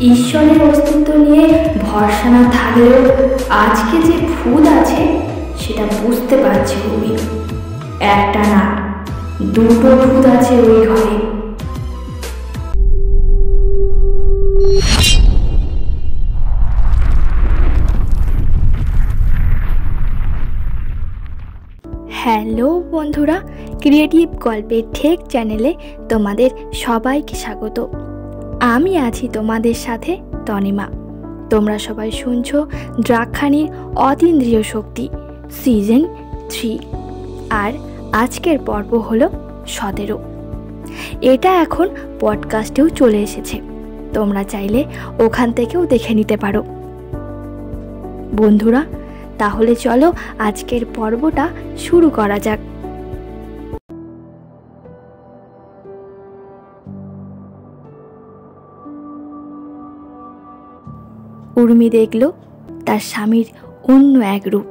ঈশ্বরের অস্তিত্ব নিয়ে ভরসা না থাকলেও আজকে যে ভূত আছে সেটা বুঝতে পারছে উর্মি। একটা না, দুটো ভূত আছে ওই ঘরে। হ্যালো বন্ধুরা, ক্রিয়েটিভ গল্পের ঠেক চ্যানেলে তোমাদের সবাইকে স্বাগত। আমি আছি তোমাদের সাথে তনিমা। তোমরা সবাই শুনছো ড্রাগখানির অতীন্দ্রিয় শক্তি সিজন 3, আর আজকের পর্ব হলো 17। এটা এখন পডকাস্টেও চলে এসেছে, তোমরা চাইলে ওখান থেকেও দেখে নিতে পারো। বন্ধুরা, তাহলে চলো আজকের পর্বটা শুরু করা যাক। উর্মি দেখল তার স্বামীর অন্য এক রূপ।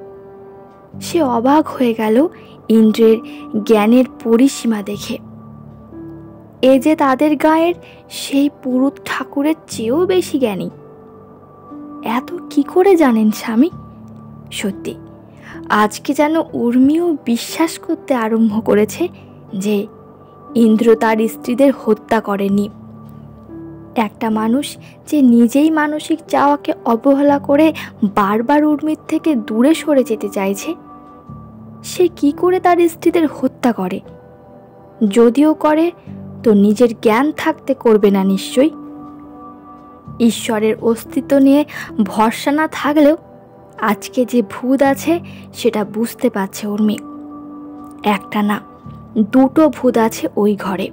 সে অবাক হয়ে গেল ইন্দ্রের জ্ঞানের পরিসীমা দেখে। এ যে তাদের গায়ের সেই পুরুত ঠাকুরের চেয়েও বেশি জ্ঞানী। এত কি করে জানেন স্বামী? সত্যি আজকে যেন উর্মিও বিশ্বাস করতে আরম্ভ করেছে যে ইন্দ্র তার স্ত্রীদের হত্যা করেনি। একটা মানুষ যে নিজেই মানসিক চাওয়াকে অবহেলা করে বারবার উর্মির থেকে দূরে সরে যেতে চাইছে, সে কি করে তার স্ত্রীদের হত্যা করে? যদিও করে তো নিজের জ্ঞান থাকতে করবে না নিশ্চয়ই। ঈশ্বরের অস্তিত্ব নিয়ে ভরসা না থাকলেও আজকে যে ভূত আছে সেটা বুঝতে পারছে উর্মি। একটা না, দুটো ভূত আছে ওই ঘরে।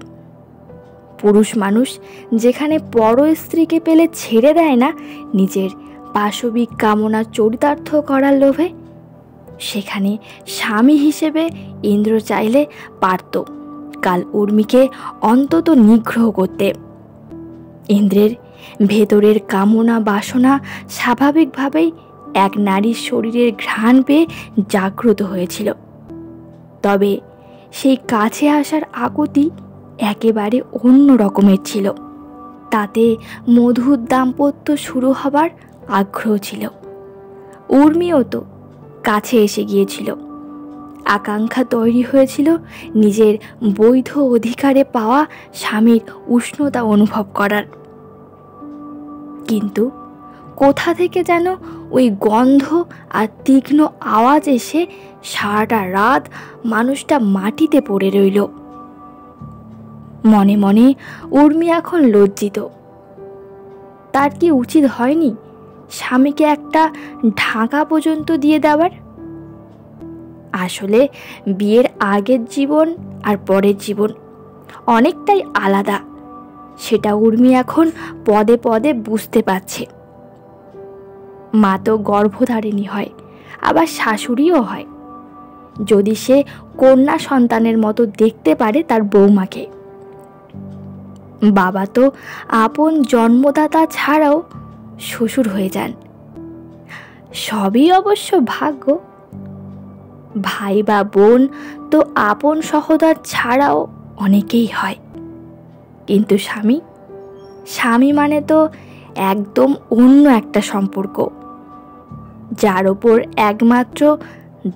পুরুষ মানুষ যেখানে পর স্ত্রীকে পেলে ছেড়ে দেয় না নিজের পাশবিক কামনা চরিতার্থ করার লোভে, সেখানে স্বামী হিসেবে ইন্দ্র চাইলে পারত কাল উর্মিকে অন্তত নিগ্রহ করতে। ইন্দ্রের ভেতরের কামনা বাসনা স্বাভাবিকভাবেই এক নারীর শরীরের ঘ্রাণ পেয়ে জাগ্রত হয়েছিল। তবে সেই কাছে আসার আকুতি একেবারে অন্য রকমের ছিল। তাতে মধুর দাম্পত্য শুরু হবার আগ্রহ ছিল। উর্মিও তো কাছে এসে গিয়েছিল। আকাঙ্ক্ষা তৈরি হয়েছিল নিজের বৈধ অধিকারে পাওয়া স্বামীর উষ্ণতা অনুভব করার। কিন্তু কোথা থেকে যেন ওই গন্ধ আর তীক্ষ্ণ আওয়াজ এসে সারাটা রাত মানুষটা মাটিতে পড়ে রইল। মনে মনে উর্মি এখন লজ্জিত। তার কি উচিত হয়নি স্বামীকে একটা ঢাকা পর্যন্ত দিয়ে দেওয়ার? আসলে বিয়ের আগের জীবন আর পরের জীবন অনেকটাই আলাদা, সেটা উর্মি এখন পদে পদে বুঝতে পারছে। মা তো গর্ভধারিণী হয়, আবার শাশুড়িও হয় যদি সে কন্যা সন্তানের মতো দেখতে পারে তার বৌমাকে। বাবা তো আপন জন্মদাতা ছাড়াও শ্বশুর হয়ে যান। সবই অবশ্য ভাগ্য। ভাই বা বোন তো আপন সহোদর ছাড়াও অনেকেই হয়। কিন্তু স্বামী মানে তো একদম অন্য একটা সম্পর্ক, যার ওপর একমাত্র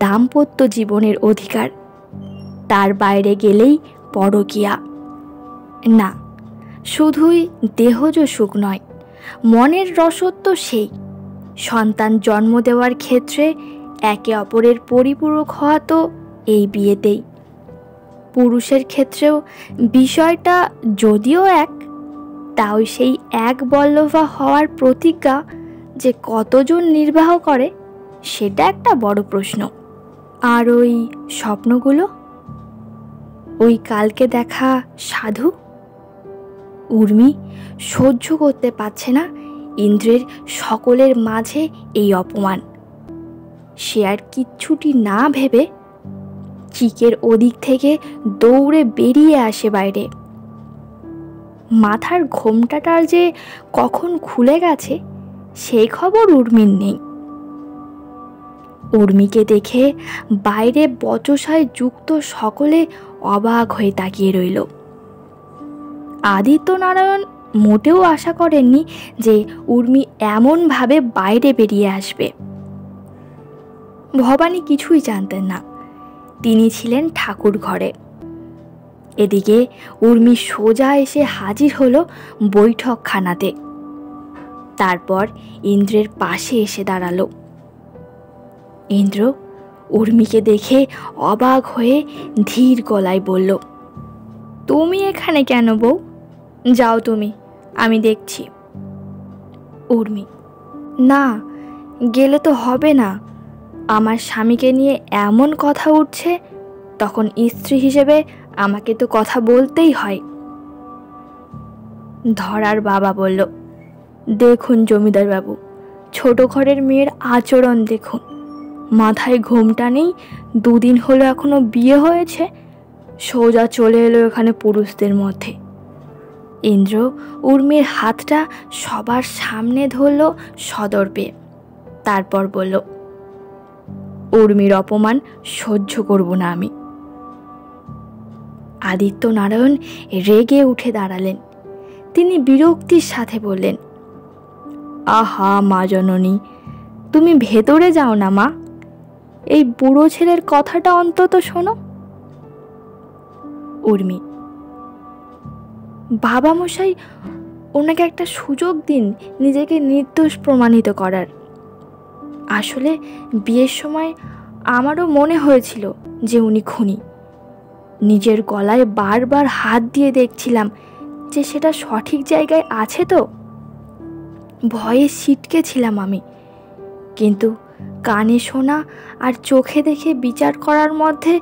দাম্পত্য জীবনের অধিকার। তার বাইরে গেলেই পরকীয়া। না, শুধুই দেহজ সুখ নয়, মনের রসত্ব সেই। সন্তান জন্ম দেওয়ার ক্ষেত্রে একে অপরের পরিপূরক হওয়া তো এই বিয়েতেই। পুরুষের ক্ষেত্রেও বিষয়টা যদিও এক, তাও সেই এক বল্লভা হওয়ার প্রতিজ্ঞা যে কতজন নির্বাহ করে সেটা একটা বড় প্রশ্ন। আর ওই স্বপ্নগুলো, ওই কালকে দেখা সাধু। উর্মি সহ্য করতে পারছে না ইন্দ্রের সকলের মাঝে এই অপমান। সে আর কিচ্ছুটি না ভেবে চিকের ওদিক থেকে দৌড়ে বেরিয়ে আসে বাইরে। মাথার ঘোমটাটার যে কখন খুলে গেছে সেই খবর উর্মির নেই। উর্মিকে দেখে বাইরে বচসায় যুক্ত সকলে অবাক হয়ে তাকিয়ে রইল। আদিত্যনারায়ণ মোটেও আশা করেননি যে উর্মি এমনভাবে বাইরে বেরিয়ে আসবে। ভবানী কিছুই জানতেন না, তিনি ছিলেন ঠাকুর ঘরে। এদিকে উর্মি সোজা এসে হাজির হলো বৈঠকখানাতে। তারপর ইন্দ্রের পাশে এসে দাঁড়ালো। ইন্দ্র উর্মিকে দেখে অবাক হয়ে ধীর গলায় বলল, তুমি এখানে কেন বউ? যাও তুমি, আমি দেখছি। উর্মি, না, গেলে তো হবে না। আমার স্বামীকে নিয়ে এমন কথা উঠছে, তখন স্ত্রী হিসেবে আমাকে তো কথা বলতেই হয়। ধরার বাবা বলল, দেখুন জমিদার বাবু, ছোট ঘরের মেয়ের আচরণ দেখুন। মাথায় ঘোমটা নেই, 2 দিন হলো এখনো বিয়ে হয়েছে, সোজা চলে এলো এখানে পুরুষদের মধ্যে। ইন্দ্র উর্মির হাতটা সবার সামনে ধরল সদর্পে। তারপর বলল, উর্মির অপমান সহ্য করব না আমি। আদিত্য নারায়ণ রেগে উঠে দাঁড়ালেন। তিনি বিরক্তির সাথে বললেন, আহা মা জননী, তুমি ভেতরে যাও না মা, এই বুড়ো ছেলের কথাটা অন্তত শোনো। উর্মি, বাবা মশাই, ওনাকে একটা সুযোগ দিন নিজেকে নির্দোষ প্রমাণিত করার। আসলে বিয়ের সময় আমারও মনে হয়েছিল যে উনি খুনি। নিজের গলায় বারবার হাত দিয়ে দেখছিলাম যে সেটা সঠিক জায়গায় আছে তো। ভয়ে ছিটকে ছিলাম আমি, কিন্তু কানে শোনা আর চোখে দেখে বিচার করার মধ্যে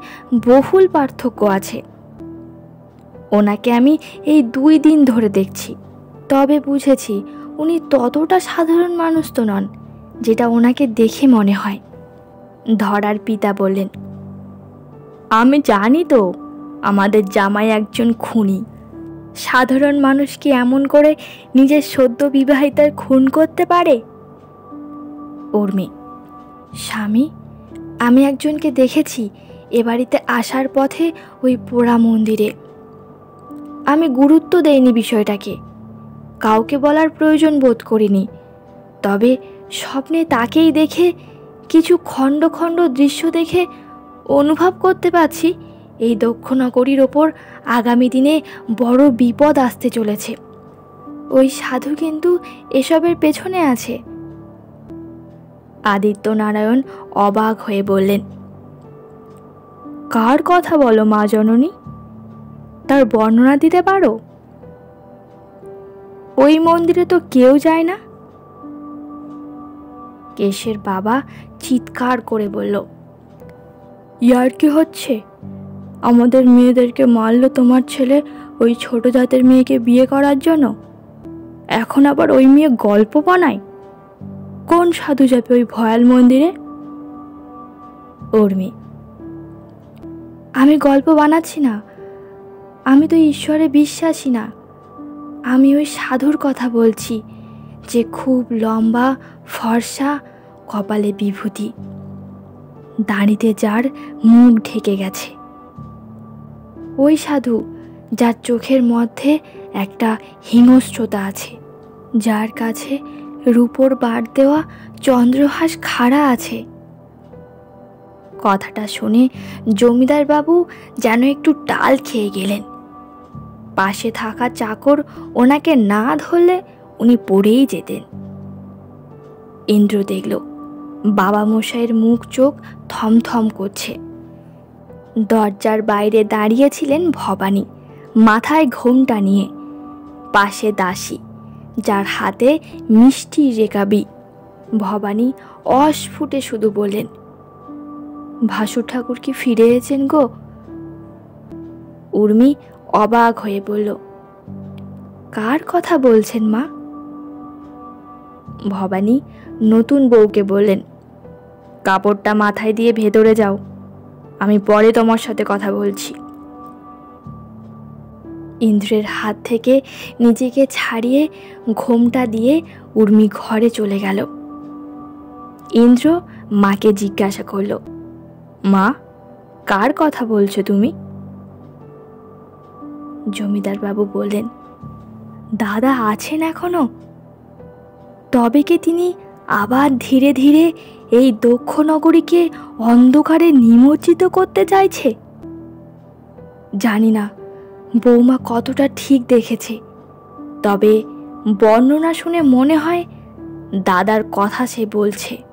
বহুল পার্থক্য আছে। ওনাকে আমি এই 2 দিন ধরে দেখছি, তবে বুঝেছি উনি ততটা সাধারণ মানুষ তো নন যেটা ওনাকে দেখে মনে হয়। ধরার পিতা বললেন, আমি জানি তো আমাদের জামাই একজন খুনি। সাধারণ মানুষ কি এমন করে নিজের সদ্য বিবাহিতার খুন করতে পারে? উর্মি, স্বামী, আমি একজনকে দেখেছি এ বাড়িতে আসার পথে ওই পোড়া মন্দিরে। আমি গুরুত্ব দেইনি বিষয়টাকে, কাউকে বলার প্রয়োজন বোধ করিনি। তবে স্বপ্নে তাকেই দেখে, কিছু খণ্ড খণ্ড দৃশ্য দেখে অনুভব করতে পারছি এই দক্ষনগরীর ওপর আগামী দিনে বড় বিপদ আসতে চলেছে। ওই সাধু কিন্তু এসবের পেছনে আছে। আদিত্য নারায়ণ অবাক হয়ে বললেন, কার কথা বলো মা জননী? তার বর্ণনা দিতে পারো? ওই মন্দিরে তো কেউ যায় না। কেশের বাবা চিৎকার করে বলল, ইয়ার কি হচ্ছে? আমাদের মেয়েদেরকে মারল তোমার ছেলে ওই ছোট জাতের মেয়েকে বিয়ে করার জন্য। এখন আবার ওই মেয়ে গল্প বানায়। কোন সাধু যাবে ওই ভয়াল মন্দিরে? উর্মি, আমি গল্প বানাচ্ছি না, আমি তো ঈশ্বরে বিশ্বাসী না। আমি ওই সাধুর কথা বলছি, যে খুব লম্বা, ফর্সা, কপালে বিভূতি, দাড়িতে যার মুখ ঢেকে গেছে। ওই সাধু যার চোখের মধ্যে একটা হিংস্রতা আছে, যার কাছে রূপোর বার দেওয়া চন্দ্রহাস খাড়া আছে। কথাটা শুনে জমিদার বাবু যেন একটু টাল খেয়ে গেলেন। পাশে থাকা চাকর ওনাকে না ধরলে উনি পড়েই যেতেন। ইন্দ্র দেখল বাবা মশাইয়ের মুখ চোখ থমথম করছে। দরজার বাইরে দাঁড়িয়েছিলেন ভবানী, মাথায় ঘোমটা নিয়ে। পাশে দাসী, যার হাতে মিষ্টি রেকাবি। ভবানী অস্ফুটে শুধু বললেন, ভাসুর ঠাকুর কি ফিরে এসেছেন গো? উর্মি অবাক হয়ে বলল, কার কথা বলছেন মা? ভবানী নতুন বউকে বললেন, কাপড়টা মাথায় দিয়ে ভেতরে যাও, আমি পরে তোমার সাথে কথা বলছি। ইন্দ্রের হাত থেকে নিজেকে ছাড়িয়ে ঘোমটা দিয়ে উর্মি ঘরে চলে গেল। ইন্দ্র মাকে জিজ্ঞাসা করল, মা, কার কথা বলছো তুমি? জমিদার বাবু বললেন, দাদা আছেন এখনো? তবে কি তিনি আবার ধীরে ধীরে এই দক্ষ নগরীকে অন্ধকারে নিমজ্জিত করতে চাইছে? জানি না বৌমা কতটা ঠিক দেখেছে, তবে বর্ণনা শুনে মনে হয় দাদার কথা সে বলছে।